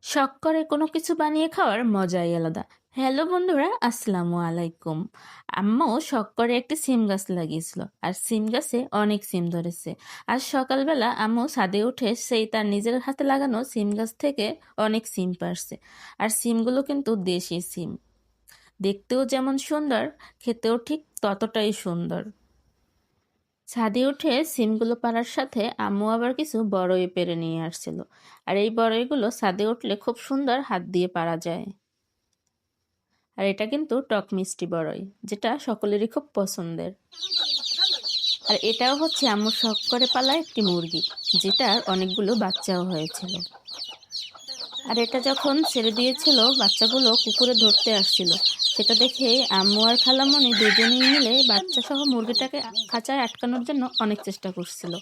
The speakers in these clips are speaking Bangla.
শখ করে কোনো কিছু বানিয়ে খাওয়ার মজাই আলাদা। হ্যালো বন্ধুরা, আসসালামু আলাইকুম। আম্মু শখ করে একটি সিম গাছ লাগিয়েছিল, আর সিম গাছে অনেক সিম ধরেছে। আজ সকালবেলা আম্মু ছাদে উঠে সেই তার নিজের হাতে লাগানো সিম গাছ থেকে অনেক সিম পাড়ছে। আর সিমগুলো কিন্তু দেশি সিম, দেখতেও যেমন সুন্দর, খেতেও ঠিক ততটাই সুন্দর। ছাদে উঠে সিমগুলো পাড়ার সাথে আম্মু আবার কিছু বড়ই পেড়ে নিয়ে আসছিল। আর এই বড়ইগুলো ছাদে উঠলে খুব সুন্দর হাত দিয়ে পাড়া যায়। আর এটা কিন্তু টক মিষ্টি বড়ই, যেটা সকলেরই খুব পছন্দের। আর এটাও হচ্ছে আম্মু শখ করে পালা একটি মুরগি, যেটার অনেকগুলো বাচ্চাও হয়েছিল। আর এটা যখন ছেড়ে দিয়েছিল, বাচ্চাগুলো কুকুরে ধরতে আসছিল। সেটা দেখে আম্মু আর খালামণি দুজনেই মিলে বাচ্চা সহ মুরগিটাকে খাঁচায় আটকানোর জন্য অনেক চেষ্টা করছিল।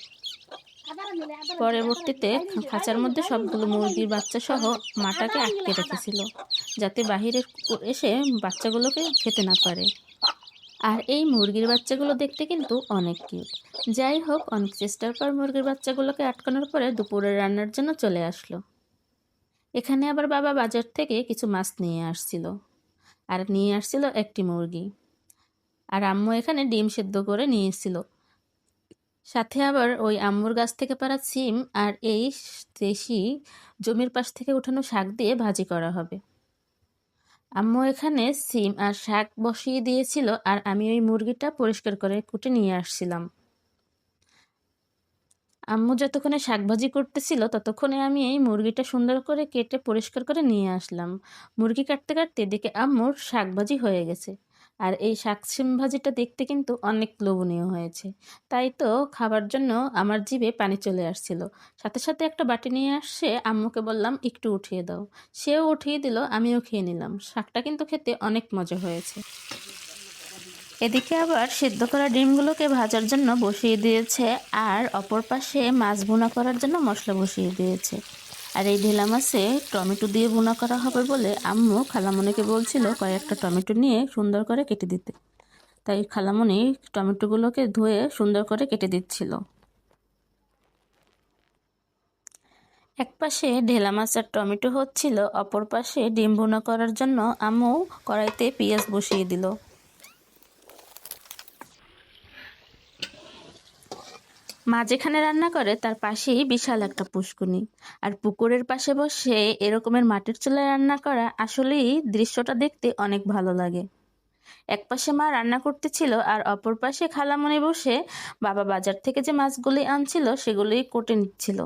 পরবর্তীতে খাঁচার মধ্যে সবগুলো মুরগির বাচ্চা সহ মাটাকে আটকে রেখেছিল, যাতে বাহিরের কুকুর এসে বাচ্চাগুলোকে খেতে না পারে। আর এই মুরগির বাচ্চাগুলো দেখতে কিন্তু অনেক কিউট। যাই হোক, অনেক চেষ্টার পর মুরগির বাচ্চাগুলোকে আটকানোর পরে দুপুরের রান্নার জন্য চলে আসলো। এখানে আবার বাবা বাজার থেকে কিছু মাছ নিয়ে আসছিল, আর নিয়ে আসছিল একটি মুরগি। আর আম্মু এখানে ডিম সেদ্ধ করে নিয়ে এসেছিল। সাথে আবার ওই আম্মুর গাছ থেকে পাড়া সিম আর এই দেশি জমির পাশ থেকে উঠানো শাক দিয়ে ভাজি করা হবে। আম্মু এখানে সিম আর শাক বসিয়ে দিয়েছিল, আর আমি ওই মুরগিটা পরিষ্কার করে কুটে নিয়ে আসছিলাম। আম্মু যতক্ষণে শাক ভাজি করতেছিল, ততক্ষণে আমি এই মুরগিটা সুন্দর করে কেটে পরিষ্কার করে নিয়ে আসলাম। মুরগি কাটতে কাটতে এদিকে আম্মুর শাক ভাজি হয়ে গেছে। আর এই শাক সিম ভাজিটা দেখতে কিন্তু অনেক লোভনীয় হয়েছে। তাই তো খাবার জন্য আমার জিভে পানি চলে আসছিল। সাথে সাথে একটা বাটি নিয়ে আসছে, আম্মুকে বললাম একটু উঠিয়ে দাও। সেও উঠিয়ে দিল, আমিও খেয়ে নিলাম। শাকটা কিন্তু খেতে অনেক মজা হয়েছে। এদিকে আবার সিদ্ধ করা ডিমগুলোকে ভাজার জন্য বসিয়ে দিয়েছে, আর অপর পাশে মাছ ভুনা করার জন্য মশলা বসিয়ে দিয়েছে। আর এই ঢেলা মাছে টমেটো দিয়ে ভুনা করা হবে বলে আম্মু খালামণিকে বলছিল কয়েকটা টমেটো নিয়ে সুন্দর করে কেটে দিতে। তাই খালামণি টমেটোগুলোকে ধুয়ে সুন্দর করে কেটে দিচ্ছিল। এক পাশে ঢেলা মাছ আর টমেটো হচ্ছিল, অপর পাশে ডিম ভুনা করার জন্য আম্মু কড়াইতে পেঁয়াজ বসিয়ে দিল। মা যেখানে রান্না করে তার পাশেই বিশাল একটা পুষ্কুনি। আর পুকুরের পাশে বসে এরকমের মাটির চুলায় রান্না করা আসলেই দৃশ্যটা দেখতে অনেক ভালো লাগে। এক পাশে মা রান্না করতেছিল, আর অপর পাশে খালামণি বসে বাবা বাজার থেকে যে মাছগুলি আনছিল সেগুলোই কোটে নিচ্ছিল।